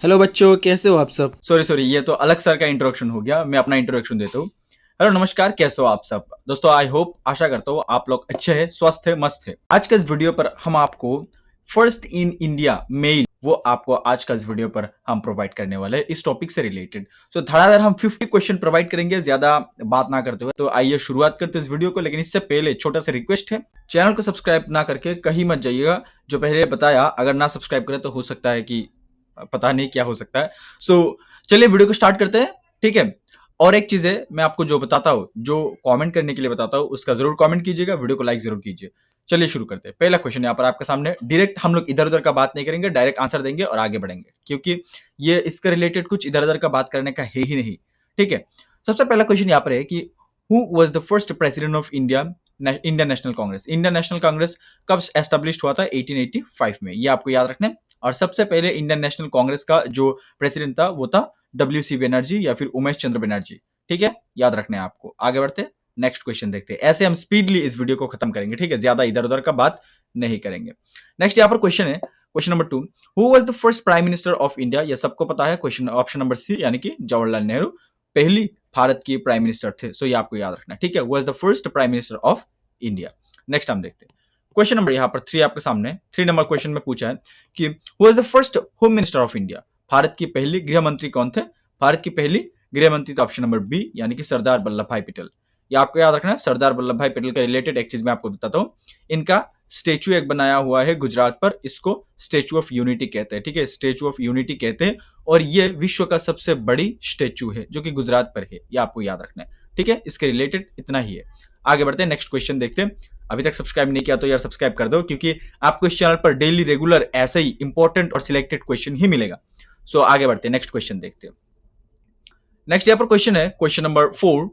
Hello बच्चों, कैसे हो आप सब। सॉरी ये तो अलग सर का इंट्रोडक्शन हो गया। मैं अपना इंट्रोडक्शन देता हूँ। हेलो नमस्कार, कैसे हो आप सब दोस्तों। आई होप, आशा करता हूँ आप लोग अच्छे हैं, स्वस्थ है, मस्त है। आज के इस वीडियो पर हम आपको फर्स्ट इन इंडिया मेल, वो आपको आज का इस वीडियो पर हम प्रोवाइड करने वाले हैं इस टॉपिक से रिलेटेड। तो धड़ाधड़ हम 50 क्वेश्चन प्रोवाइड करेंगे, ज्यादा बात ना करते हुए। तो आइए शुरुआत करते हैं इस वीडियो को। लेकिन इससे पहले छोटा सा रिक्वेस्ट है, चैनल को सब्सक्राइब ना करके कहीं मत जाइएगा। जो पहले बताया, अगर ना सब्सक्राइब करें तो हो सकता है कि पता नहीं क्या हो सकता है। सो चलिए वीडियो को स्टार्ट करते हैं, ठीक है। और एक चीज है, मैं आपको जो बताता हूँ, जो कमेंट करने के लिए बताता हूँ, उसका जरूर कमेंट कीजिएगा, वीडियो को लाइक जरूर कीजिए। चलिए शुरू करते हैं। पहला क्वेश्चन यहाँ पर आपके सामने। डायरेक्ट हम लोग इधर उधर का बात नहीं करेंगे, डायरेक्ट आंसर देंगे और आगे बढ़ेंगे, क्योंकि ये इसके रिलेटेड कुछ इधर उधर का बात करने का है ही नहीं, ठीक है। सबसे पहला क्वेश्चन यहाँ पर है कि who was the first president of India, Indian national Congress. Indian national Congress कब एस्टेब्लिश हुआ था? 1885 में, ये आपको याद रखना है। और सबसे पहले इंडियन नेशनल कांग्रेस का जो प्रेसिडेंट था वो था डब्ल्यू सी बनर्जी या फिर उमेश चंद्र बनर्जी, ठीक है। याद रखने हैं आपको। आगे बढ़ते हैं, नेक्स्ट क्वेश्चन देखते हैं। ऐसे हम स्पीडली इस वीडियो को खत्म करेंगे, ठीक है, ज्यादा इधर उधर का बात नहीं करेंगे। नेक्स्ट यहाँ पर क्वेश्चन है, question number 2, who was the first prime minister of India. ये सबको पता है। क्वेश्चन ऑप्शन नंबर सी यानी कि जवाहरलाल नेहरू पहली भारत की प्राइम मिनिस्टर थे। सो ये आपको याद रखना है, ठीक है। Was the first prime minister of India. Next हम देखते हैं क्वेश्चन नंबर यहाँ पर 3 आपके सामने। 3 नंबर क्वेश्चन में पूछा है कि who was the first home minister of India. Bharat की पहली गृह मंत्री कौन थे? भारत की पहली गृह मंत्री तो ऑप्शन नंबर बी यानी कि सरदार वल्लभ भाई पटेल। ये आपको याद रखना है। सरदार वल्लभ भाई पटेल का रिलेटेड एक चीज मैं आपको बताता हूँ। इनका स्टेचू एक बनाया हुआ है गुजरात पर, इसको स्टेचू ऑफ यूनिटी कहते हैं, ठीक है। स्टेचू ऑफ यूनिटी कहते हैं। और ये विश्व का सबसे बड़ी स्टेचू है जो कि गुजरात पर है, ये आपको याद रखना है, ठीक है। इसके रिलेटेड इतना ही है। आगे बढ़ते हैं, नेक्स्ट क्वेश्चन देखते हैं। अभी तक सब्सक्राइब नहीं किया तो यार सब्सक्राइब कर दो, क्योंकि आपको इस चैनल पर डेली रेगुलर ऐसे ही इंपॉर्टेंट और सिलेक्टेड क्वेश्चन ही मिलेगा। सो आगे बढ़ते हैं, नेक्स्ट क्वेश्चन देखते हैं। नेक्स्ट यहाँ पर क्वेश्चन है, क्वेश्चन नंबर 4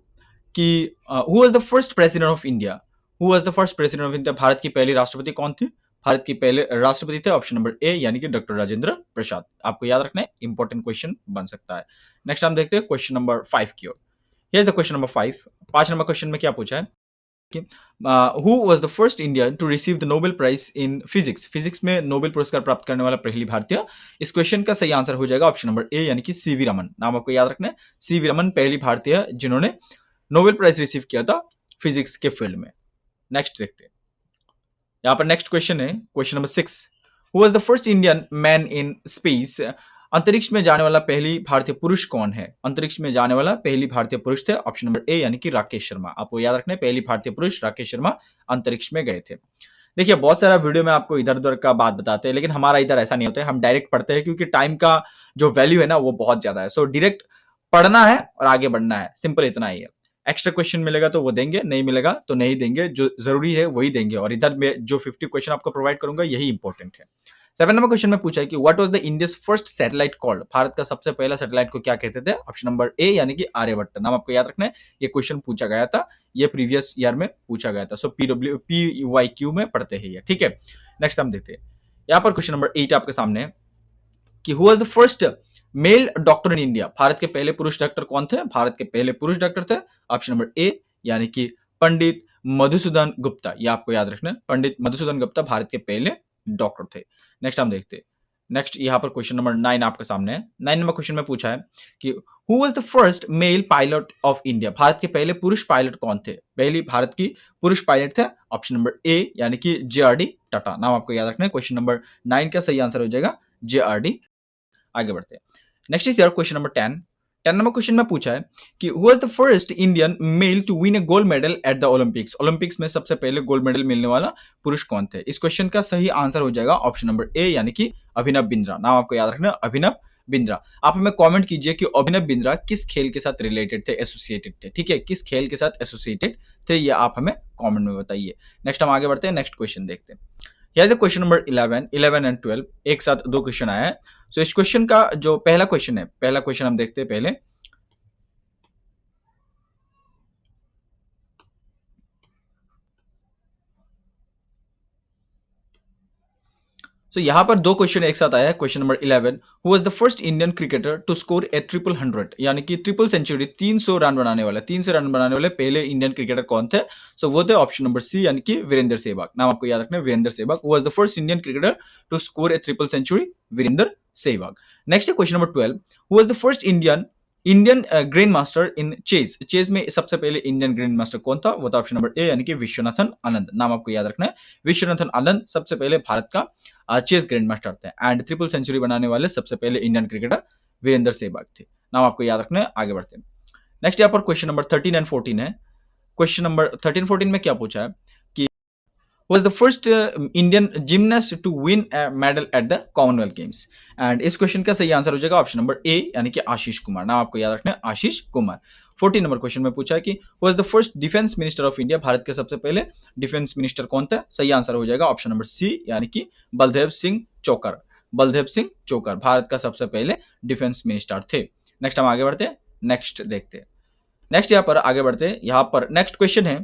कि who was the first president of India. Who was the first president of India. Bharat की पहली राष्ट्रपति कौन थी? भारत के पहले राष्ट्रपति थे ऑप्शन नंबर ए यानी कि डॉक्टर राजेंद्र प्रसाद। आपको याद रखना है, इंपॉर्टेंट क्वेश्चन बन सकता है। नेक्स्ट हम देखते हैं क्वेश्चन नंबर 5 की ओर। Here is the question number 5। 5 number question में क्या पूछा है कि who was the first Indian to receive the Nobel prize in physics. Physics में नोबेल पुरस्कार प्राप्त करने वाला पहली भारतीय। इस क्वेश्चन का सही आंसर हो जाएगा ऑप्शन नंबर ए यानी कि सीवी रमन। नाम आपको याद रखना है, सीवी रमन पहली भारतीय जिन्होंने नोबेल प्राइज रिसीव किया था फिजिक्स के फील्ड में। नेक्स्ट देखते हैं, यहाँ पर नेक्स्ट क्वेश्चन है, question number 6। Who was the first Indian man in space. अंतरिक्ष में जाने वाला पहली भारतीय पुरुष कौन है? अंतरिक्ष में जाने वाला पहली भारतीय पुरुष थे ऑप्शन नंबर ए यानी कि राकेश शर्मा। आपको याद रखना है, पहली भारतीय पुरुष राकेश शर्मा अंतरिक्ष में गए थे। देखिए बहुत सारा वीडियो में आपको इधर उधर का बात बताते हैं, लेकिन हमारा इधर ऐसा नहीं होता है। हम डायरेक्ट पढ़ते हैं, क्योंकि टाइम का जो वैल्यू है ना वो बहुत ज्यादा है। सो डायरेक्ट पढ़ना है और आगे बढ़ना है, सिंपल इतना ही है। एक्स्ट्रा क्वेश्चन मिलेगा तो वो देंगे, नहीं मिलेगा तो नहीं देंगे। जो जरूरी है वही देंगे। और इधर में जो 50 क्वेश्चन आपको प्रोवाइड करूंगा यही इंपॉर्टेंट है। 7 नंबर क्वेश्चन में पूछा है कि what was the India's first satellite called. Bharat का सबसे पहला सैटेलाइट को क्या कहते थे? ऑप्शन नंबर ए यानी कि आर्यभट्ट। नाम आपको याद रखना है, ये क्वेश्चन पूछा गया था, ये प्रीवियस ईयर में पूछा गया था। सो PYQ में पढ़ते हैं ये, ठीक है। नेक्स्ट हम देखते हैं, यहाँ पर क्वेश्चन नंबर 8 आपके सामने है कि who was the first mail doctor in India. Bharat के पहले पुरुष डॉक्टर कौन थे? भारत के पहले पुरुष डॉक्टर थे ऑप्शन नंबर ए यानी कि पंडित मधुसूदन गुप्ता। ये आपको याद रखना है, पंडित मधुसूदन गुप्ता भारत के पहले डॉक्टर थे। नेक्स्ट हम देखते हैं, नेक्स्ट यहाँ पर क्वेश्चन नंबर 9 आपके सामने है। 9 नंबर क्वेश्चन में पूछा है कि who was the first male pilot of India. Bharat के पहले पुरुष पायलट कौन थे? पहली भारत की पुरुष पायलट थे ऑप्शन नंबर ए यानी कि JRD टाटा। नाम आपको याद रखना है। क्वेश्चन नंबर 9 का सही आंसर हो जाएगा JRD। आगे बढ़ते हैं, next is your question number 10। 10 number question में पूछा है कि who was the first Indian male to win a gold medal at the Olympics. Olympics में सबसे पहले गोल्ड मेडल मिलने वाला पुरुष कौन थे? इस क्वेश्चन का सही आंसर हो जाएगा ऑप्शन नंबर ए यानी कि अभिनव बिंद्रा। नाम आपको याद रखना, अभिनव बिंद्रा। आप हमें कमेंट कीजिए कि अभिनव बिंद्रा किस खेल के साथ रिलेटेड थे, एसोसिएटेड थे, ठीक है, किस खेल के साथ एसोसिएटेड थे, ये आप हमें कमेंट में बताइए। नेक्स्ट हम आगे बढ़ते हैं, नेक्स्ट क्वेश्चन देखते हैं। Here is the question number 11, 11 and 12 एक साथ दो क्वेश्चन आया है। सो इस क्वेश्चन का जो पहला क्वेश्चन है, पहला क्वेश्चन हम देखते हैं पहले। सो यहाँ पर दो क्वेश्चन एक साथ आया है। Question number 11, who was the first Indian cricketer to score a triple 100 यानी कि ट्रिपल सेंचुरी, 300 रन बनाने वाले, 300 रन बनाने वाले पहले इंडियन क्रिकेटर कौन थे? सो वो थे ऑप्शन नंबर सी यानी कि वीरेंद्र सहवाग। नाम आपको याद रखना है, Virender Sehwag. Who was the first Indian cricketer to score a triple century? Virender Sehwag. Next है question number 12, who was the first Indian grand master in chess. Chess में सबसे पहले इंडियन ग्रैंड मास्टर कौन था? वो था ऑप्शन नंबर ए यानी कि विश्वनाथन आनंद। नाम आपको याद रखना है, विश्वनाथन आनंद सबसे पहले भारत का चेस ग्रैंड मास्टर थे। एंड ट्रिपल सेंचुरी बनाने वाले सबसे पहले इंडियन क्रिकेटर वीरेंद्र सहवाग थे। नाम आपको याद रखना है। आगे बढ़ते हैं। नेक्स्ट यहाँ पर क्वेश्चन नंबर 13 एंड 14 है। क्वेश्चन नंबर 13-14 में क्या पूछा है कि was the first Indian gymnast to win a medal at the Commonwealth Games। And इस क्वेश्चन का सही आंसर हो जाएगा ऑप्शन नंबर ए यानी कि आशीष कुमार। नाम आपको याद रखना है, आशीष कुमार। 14 नंबर क्वेश्चन में पूछा है कि was the first defence minister of India. Bharat के सबसे पहले डिफेंस मिनिस्टर कौन था? सही आंसर हो जाएगा ऑप्शन नंबर सी यानी कि बलदेव सिंह चोकर। बलदेव सिंह चोकर भारत का सबसे पहले डिफेंस मिनिस्टर थे। नेक्स्ट हम आगे बढ़ते हैं, नेक्स्ट देखते हैं। नेक्स्ट यहाँ पर आगे बढ़ते हैं। यहाँ पर नेक्स्ट क्वेश्चन है,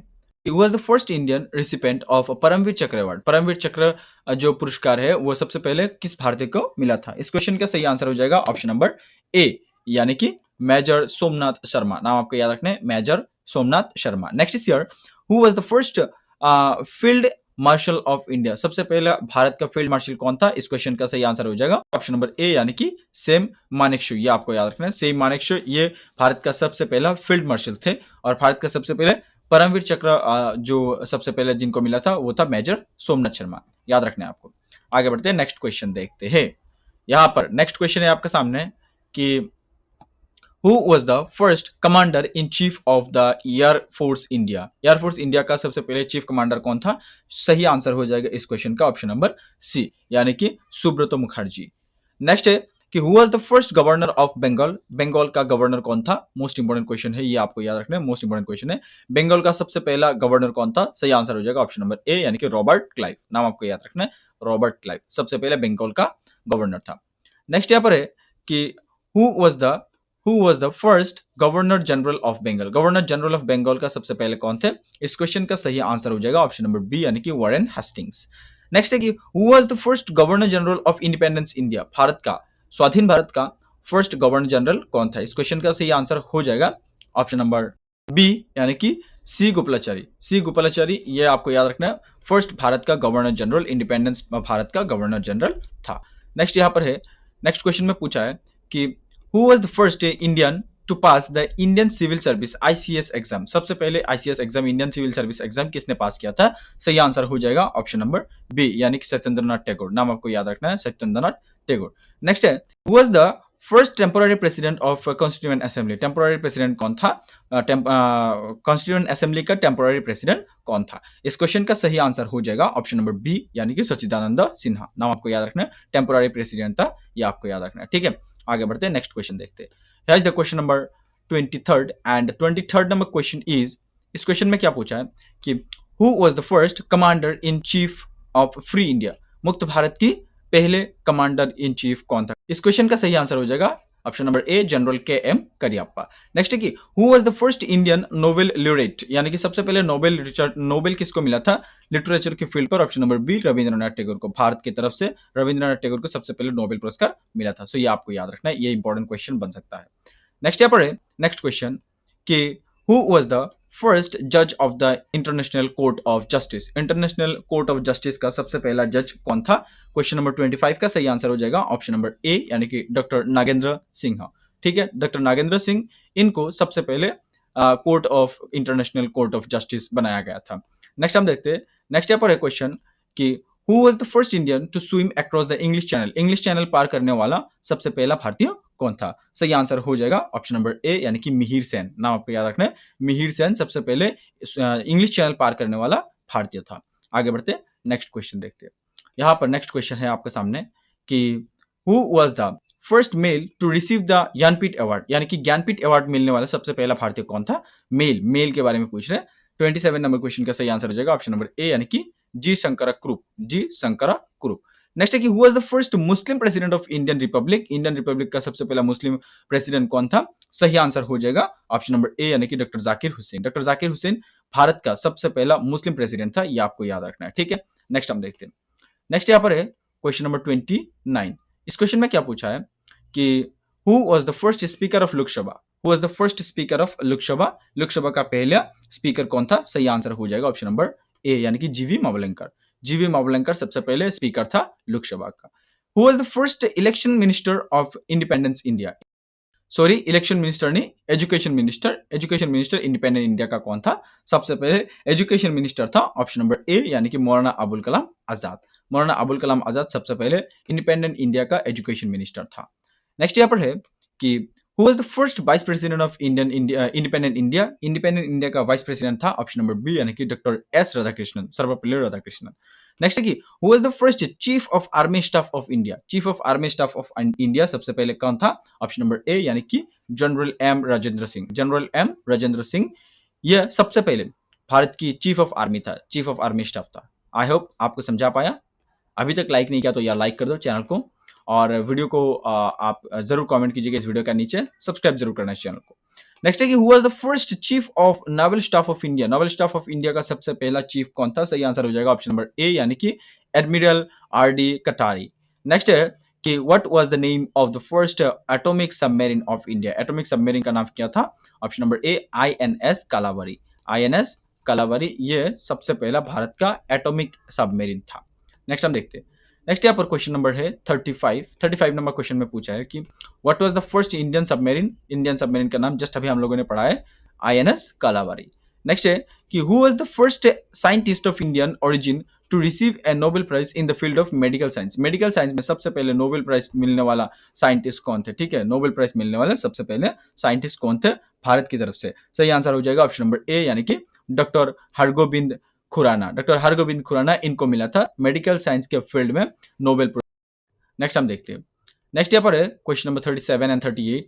He was the first Indian recipient of Paramvir चक्र अवार्ड। परमवीर चक्र जो पुरस्कार है वो सबसे पहले किस भारतीय को मिला था? इस क्वेश्चन का सही आंसर हो जाएगा ऑप्शन नंबर ए यानी कि मेजर सोमनाथ शर्मा। नाम आपको याद रखना है, major Somnath Sharma. Next is here, who was the first field marshal of India. सबसे पहला भारत का फील्ड मार्शल कौन था? इस क्वेश्चन का सही आंसर हो जाएगा ऑप्शन नंबर ए यानी कि सेम मानेकशॉ। ये आपको याद रखना है, सेम मानेकशॉ ये भारत का सबसे पहला फील्ड मार्शल थे। और भारत का सबसे पहले परमवीर चक्र जो सबसे पहले जिनको मिला था वो था मेजर सोमनाथ शर्मा। याद रखना है आपको। आगे बढ़ते हैं, नेक्स्ट क्वेश्चन देखते हैं। यहां पर नेक्स्ट क्वेश्चन है आपके सामने कि who was the first commander in chief of the air force India. Air force India का सबसे पहले चीफ कमांडर कौन था? सही आंसर हो जाएगा इस क्वेश्चन का ऑप्शन नंबर सी यानी कि सुब्रतो मुखर्जी। नेक्स्ट है कि who was the first governor of Bengal. Bengal का गवर्नर कौन था? मोस्ट इंपोर्टेंट क्वेश्चन है, ये आपको याद रखना है, मोस्ट इंपोर्टेंट क्वेश्चन है। बंगाल का सबसे पहला गवर्नर कौन था? सही आंसर हो जाएगा ऑप्शन नंबर ए यानी कि रॉबर्ट क्लाइव। नाम आपको याद रखना है, रॉबर्ट क्लाइव सबसे पहले बंगाल का गवर्नर था। नेक्स्ट यहाँ पर है कि who was the first governor general of Bengal. Governor general of Bengal का सबसे पहले कौन थे? इस क्वेश्चन का सही आंसर हो जाएगा ऑप्शन नंबर बी यानी कि वॉरेन हेस्टिंग्स। नेक्स्ट है कि who was the first governor general of independence India. Bharat का स्वाधीन भारत का फर्स्ट गवर्नर जनरल कौन था? इस क्वेश्चन का सही आंसर हो जाएगा ऑप्शन नंबर बी यानी कि सी गोपालाचारी। सी गोपालाचारी ये आपको याद रखना है, फर्स्ट भारत का गवर्नर जनरल, इंडिपेंडेंस भारत का गवर्नर जनरल था। नेक्स्ट यहाँ पर है, नेक्स्ट क्वेश्चन में पूछा है कि who was the first Indian to pass the Indian civil service ICS exam. सबसे पहले ICS exam, Indian civil service exam किसने पास किया था? सही आंसर हो जाएगा ऑप्शन नंबर बी यानी कि सत्येंद्रनाथ टैगोर। नाम आपको याद रखना है, सत्येंद्रनाथ टैगोर। नेक्स्ट है, who was the first temporary president of constituent assembly. Temporary president कौन था? कॉन्स्टिट्यूएंट असेंबली का टेम्पोररी प्रेसिडेंट कौन था? इस क्वेश्चन का सही आंसर हो जाएगा ऑप्शन नंबर बी यानी कि सच्चिदानंद सिन्हा। नाम आपको याद रखना है, टेम्पोररी प्रेसिडेंट था, ये आपको याद रखना है। ठीक है, आगे बढ़ते हैं, नेक्स्ट क्वेश्चन देखते हैं। Here is the question number 23rd and 23rd number question is, इस क्वेश्चन में क्या पूछा है कि who was the first commander in chief of free India. मुक्त भारत की पहले कमांडर इन चीफ कौन था? इस क्वेश्चन का सही आंसर हो जाएगा ऑप्शन नंबर ए जनरल के एम करियप्पा। नेक्स्ट है कि who was the first Indian Nobel laureate, यानी कि सबसे पहले नोबेल किसको मिला था लिटरेचर के फील्ड पर? Option number B Rabindranath Tagore को। भारत की तरफ से रविंद्रनाथ टैगोर को सबसे पहले नोबेल पुरस्कार मिला था। सो ये आपको याद रखना है, ये इंपॉर्टेंट क्वेश्चन बन सकता है। नेक्स्ट यहाँ पर है नेक्स्ट क्वेश्चन कि हु वाज द फर्स्ट जज of the international court of justice. International court of justice का सबसे पहला जज कौन था? क्वेश्चन नंबर 25 का सही आंसर हो जाएगा ऑप्शन नंबर ए यानी कि डॉक्टर नागेंद्र सिंह। ठीक है, डॉक्टर नागेंद्र सिंह, इनको सबसे पहले court of international court of justice बनाया गया था। नेक्स्ट हम देखते हैं, नेक्स्ट यहाँ पर है क्वेश्चन कि who was the first Indian to swim across the English Channel. English Channel पार करने वाला सबसे पहला भारतीय कौन था? सही आंसर हो जाएगा ऑप्शन नंबर ए यानी कि मिहिर सेन। नाम आपको याद रखना है, मिहिर सेन सबसे पहले इंग्लिश चैनल पार करने वाला भारतीय था। आगे बढ़ते नेक्स्ट क्वेश्चन देखते हैं। यहाँ पर नेक्स्ट क्वेश्चन है आपके सामने कि who was the first male to receive the Jnanpith award, यानी कि ज्ञानपीठ अवार्ड मिलने वाला सबसे पहला भारतीय कौन था? मेल के बारे में पूछ रहे हैं। 27 नंबर क्वेश्चन का सही आंसर हो जाएगा ऑप्शन नंबर ए यानी कि जी शंकरा कुरुप। जी शंकरा कुरुप। नेक्स्ट है कि who was the first Muslim president of Indian Republic. Indian Republic का सबसे पहला मुस्लिम प्रेसिडेंट कौन था? सही आंसर हो जाएगा ऑप्शन नंबर ए यानी कि डॉक्टर जाकिर हुसैन। डॉक्टर जाकिर हुसैन भारत का सबसे पहला मुस्लिम प्रेसिडेंट था, ये आपको याद रखना है। ठीक है, नेक्स्ट हम देखते हैं। नेक्स्ट यहाँ पर है क्वेश्चन नंबर 29। इस क्वेश्चन में क्या पूछा है कि who was the first speaker of Lok Sabha. Who was the first speaker of Lok Sabha. Lok Sabha का पहला स्पीकर कौन था? सही आंसर हो जाएगा ऑप्शन नंबर ए यानी कि जीवी मावलंकर। जीवी मावलंकर सबसे पहले स्पीकर था लोकसभा का। Who was the first election minister of independence India? Sorry, election minister नहीं, एजुकेशन मिनिस्टर इंडिपेंडेंट इंडिया का कौन था? सबसे पहले एजुकेशन मिनिस्टर था ऑप्शन नंबर ए, यानी कि मौलाना अबुल कलाम आजाद। मौलाना अबुल कलाम आजाद सबसे पहले इंडिपेंडेंट इंडिया का एजुकेशन मिनिस्टर था। नेक्स्ट यहाँ पर है कि who was the first vice president of independent India? Independent India का वाइस प्रेसिडेंट था ऑप्शन नंबर बी, यानी कि doctor S Radhakrishnan, Sarvepalli Radhakrishnan. Next है कि who was the first chief of army staff of India? Chief of army staff of India सबसे पहले कौन था? ऑप्शन नंबर ए, यानी कि general M Rajendra Singh. General M Rajendra Singh यह सबसे पहले भारत की चीफ ऑफ आर्मी था, चीफ ऑफ आर्मी स्टाफ था। आई होप आपको समझा पाया। अभी तक लाइक नहीं किया तो यार लाइक कर दो चैनल को, और वीडियो को आप जरूर कमेंट कीजिएगा इस वीडियो का नीचे, सब्सक्राइब जरूर करना इस चैनल को। नेक्स्ट है कि who was the first chief of novel staff of India? Novel staff of India का सबसे पहला चीफ कौन था? सही आंसर हो जाएगा ऑप्शन नंबर ए, यानी कि admiral R D Katari. Next है कि what was the name of the first atomic submarine of India? Atomic submarine का नाम क्या था? Option number A, INS Kalvari. INS Kalvari ये सबसे पहला भारत का एटॉमिक सबमरीन था। नेक्स्ट हम देखते हैं। नेक्स्ट यहाँ पर क्वेश्चन नंबर है 35 नंबर क्वेश्चन में पूछा है कि what was the first Indian submarine? Indian submarine का नाम जस्ट अभी हम लोगों ने पढ़ा है, आईएनएस कालावारी। नेक्स्ट है कि who was the first scientist of Indian origin to receive a Nobel prize in the field of medical science? Medical science में सबसे पहले नोबेल प्राइज मिलने वाला साइंटिस्ट कौन थे? ठीक है, नोबेल प्राइज मिलने वाले सबसे पहले साइंटिस्ट कौन थे भारत की तरफ से? सही आंसर हो जाएगा ऑप्शन नंबर ए, यानी कि डॉक्टर हरगोबिंद खुराना। डॉक्टर हरगोबिंद खुराना इनको मिला था मेडिकल साइंस के फील्ड में नोबेल प्राइज। नेक्स्ट हम देखते हैं। नेक्स्ट यहाँ पर है क्वेश्चन नंबर 37 एंड 38।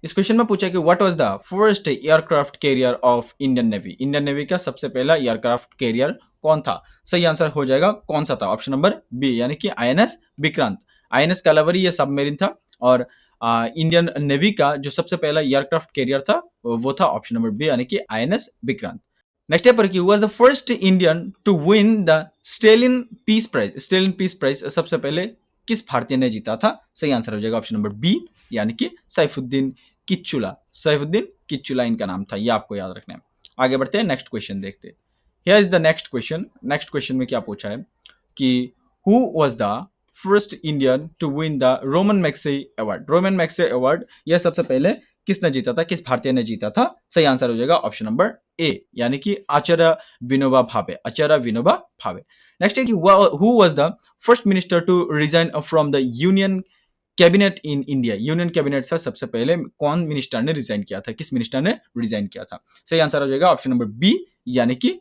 इस क्वेश्चन में पूछा कि what was the first aircraft carrier of Indian navy? Indian navy का सबसे पहला एयरक्राफ्ट कैरियर कौन था? सही आंसर हो जाएगा कौन सा था? ऑप्शन नंबर बी, यानी कि आईएनएस विक्रांत। आईएनएस कालावरी ये सबमरीन था, और इंडियन नेवी का जो सबसे पहला एयरक्राफ्ट कैरियर था वो था ऑप्शन नंबर बी, यानी कि आईएनएस विक्रांत। नेक्स्ट यहाँ पर कि was the first Indian to win the Stalin peace prize? Stalin peace prize सबसे पहले किस भारतीय ने जीता था? सही आंसर हो जाएगा ऑप्शन नंबर बी, यानी कि सैफुद्दीन किच्चूला। सैफुद्दीन किच्चूला इनका नाम था, ये आपको याद रखना है। आगे बढ़ते हैं, नेक्स्ट क्वेश्चन देखते हैं। Here is the next question. Next question में क्या पूछा है कि who was the first Indian to win the Ramon Magsaysay award? Ramon Magsaysay award यह सबसे पहले किसने जीता था, किस भारतीय ने जीता था? सही आंसर हो जाएगा ऑप्शन नंबर ए, यानी कि आचार्य विनोबा भावे। आचार्य विनोबा भावे। नेक्स्ट है कि who was the first minister to resign from the union cabinet in India? Union cabinet से सबसे पहले कौन मिनिस्टर ने रिजाइन किया था? किस मिनिस्टर ने रिजाइन किया था? सही आंसर हो जाएगा ऑप्शन नंबर बी, यानी कि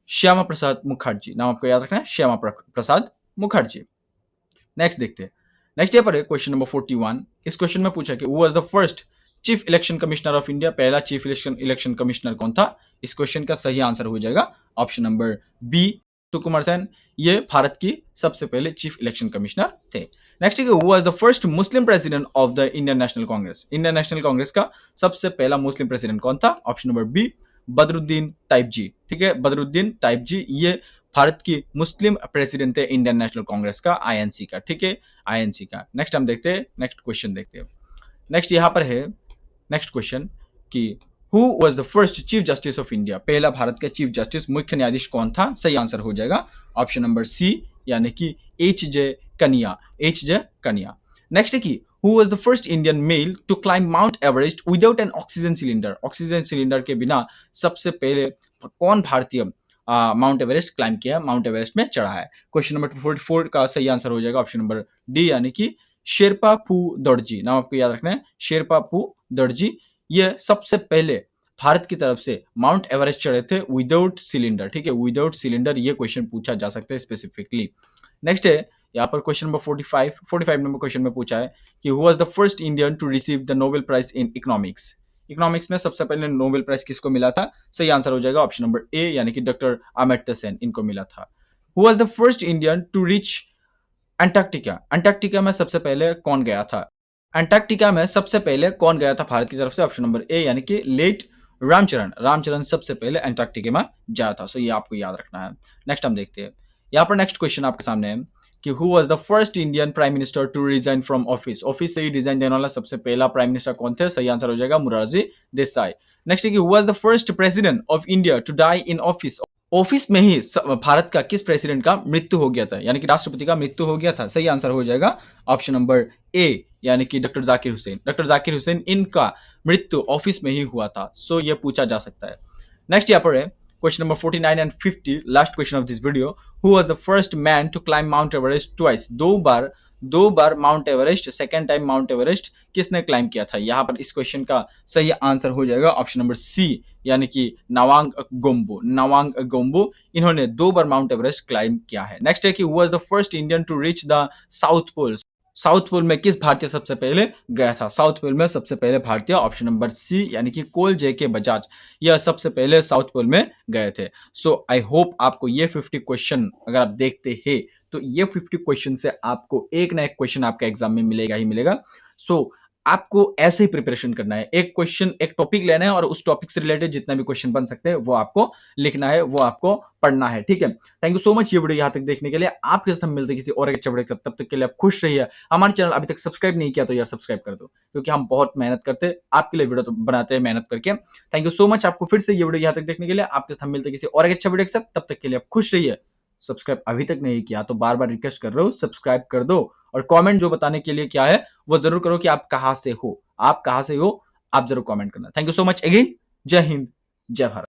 श्यामा प्रसाद मुखर्जी। नाम आपको याद रखना है, श्यामा प्रसाद मुखर्जी। नेक्स्ट देखते हैं। नेक्स्ट यहाँ पर है क्वेश्चन नंबर 41। इस क्वेश्चन में पूछा कि who was the first chief election commissioner of India? पहला चीफ इलेक्शन कमिश्नर कौन था? इस क्वेश्चन का सही आंसर हो जाएगा option number B, Sukumar Sen. ये भारत की सबसे पहले चीफ इलेक्शन कमिश्नर थे। नेक्स्ट है who was the first Muslim president of the Indian national Congress? Indian national Congress का सबसे पहला मुस्लिम प्रेसिडेंट कौन था? ऑप्शन नंबर बी, बदरुद्दीन ताइब जी। ठीक है, बदरुद्दीन ताइब जी ये भारत की मुस्लिम प्रेसिडेंट थे इंडियन नेशनल कांग्रेस का, आईएनसी का। ठीक है, आईएनसी का। नेक्स्ट हम देखते हैं, नेक्स्ट क्वेश्चन देखते हैं। नेक्स्ट यहाँ पर है नेक्स्ट क्वेश्चन कि who was the first chief justice of India? पहला भारत का चीफ जस्टिस, मुख्य न्यायाधीश कौन था? सही आंसर हो जाएगा ऑप्शन नंबर सी, यानी कि एच जे कनिया। एच जे कनिया। नेक्स्ट है कि who was the first Indian male to climb Mount Everest without an oxygen cylinder? Oxygen cylinder के बिना सबसे पहले कौन भारतीय माउंट एवरेस्ट क्लाइंब किया, माउंट एवरेस्ट में चढ़ा है? क्वेश्चन नंबर 44 का सही आंसर हो जाएगा ऑप्शन नंबर डी, यानी कि शेरपा फू दर्जी। नाम आपको याद रखना है, शेरपा फू दर्जी। ये सबसे पहले भारत की तरफ से माउंट एवरेस्ट चढ़े थे विदाउट सिलेंडर। ठीक है, विदाउट सिलेंडर ये क्वेश्चन पूछा जा सकता है स्पेसिफिकली। नेक्स्ट है यहाँ पर क्वेश्चन नंबर 45 नंबर क्वेश्चन में पूछा है कि who was the first Indian to receive the Nobel prize in economics? Economics में सबसे पहले नोबेल प्राइज किसको मिला था? सही आंसर हो जाएगा ऑप्शन नंबर ए, यानी कि डॉक्टर अमर्त्य सेन इनको मिला था। Who was the first Indian to reach Antarctica? Antarctica में सबसे पहले कौन गया था? अंटार्कटिका में सबसे पहले कौन गया था भारत की तरफ से? ऑप्शन नंबर ए, यानी कि लेट रामचरण। रामचरण सबसे पहले अंटार्कटिका में जाया था। सो ये आपको याद रखना है। नेक्स्ट हम देखते हैं। यहाँ पर नेक्स्ट क्वेश्चन आपके सामने है कि who was the first Indian prime minister to resign from office? Office से ही रिजाइन देने वाला सबसे पहला प्राइम मिनिस्टर कौन थे? सही आंसर हो जाएगा मोरारजी देसाई। नेक्स्ट है कि who was the first president of India to die in office? Office में ही भारत का किस प्रेसिडेंट का मृत्यु हो गया था, यानी कि राष्ट्रपति का मृत्यु हो गया था? सही आंसर हो जाएगा ऑप्शन नंबर ए, यानी कि डॉक्टर जाकिर हुसैन। डॉक्टर जाकिर हुसैन, इनका मृत्यु ऑफिस में ही हुआ था। सो ये पूछा जा सकता है। नेक्स्ट यहाँ पर है question number 49 and 50, last question of this video. Who was the first man to climb Mount Everest twice? दो बार Mount Everest, second time Mount Everest किसने क्लाइम किया था? यहाँ पर इस क्वेश्चन का सही आंसर हो जाएगा ऑप्शन नंबर सी, यानी कि नवांग गोम्बो, इन्होंने 2 बार माउंट एवरेस्ट क्लाइम किया है। नेक्स्ट है कि who was the first Indian to reach the South Pole? South Pole में किस भारतीय सबसे पहले गया था? साउथ पोल में सबसे पहले भारतीय ऑप्शन नंबर सी, यानी कि कोल जे.के. बजाज, यह सबसे पहले साउथ पोल में गए थे। सो आई होप आपको ये 50 क्वेश्चन अगर आप देखते हैं तो ये 50 क्वेश्चन से आपको एक ना एक क्वेश्चन आपका एग्जाम में मिलेगा ही मिलेगा। सो आपको ऐसे ही प्रिपरेशन करना है, एक क्वेश्चन, एक टॉपिक लेना है और उस टॉपिक से रिलेटेड जितना भी क्वेश्चन बन सकते हैं वो आपको लिखना है, वो आपको पढ़ना है। ठीक है, थैंक यू सो मच ये वीडियो यहाँ तक देखने के लिए। आपके साथ हम मिलते हैं किसी और एक अच्छे वीडियो के साथ, तब तक के लिए आप खुश रहिए। हमारे चैनल अभी तक सब्सक्राइब नहीं किया तो यार सब्सक्राइब कर दो, क्योंकि हम बहुत मेहनत करते हैं आपके लिए, वीडियो तो बनाते हैं मेहनत करके। थैंक यू सो मच आपको फिर से ये वीडियो यहाँ तक देखने के लिए। आपके साथ हम मिलते हैं किसी और एक अच्छे वीडियो के साथ, तब तक के लिए आप खुश रहिए। सब्सक्राइब अभी तक नहीं किया तो बार बार रिक्वेस्ट कर रहा हूं, सब्सक्राइब कर दो। और कमेंट जो बताने के लिए क्या है वो जरूर करो कि आप कहां से हो, आप कहां से हो, आप जरूर कमेंट करना। Thank you so much again. जय हिंद, जय भारत।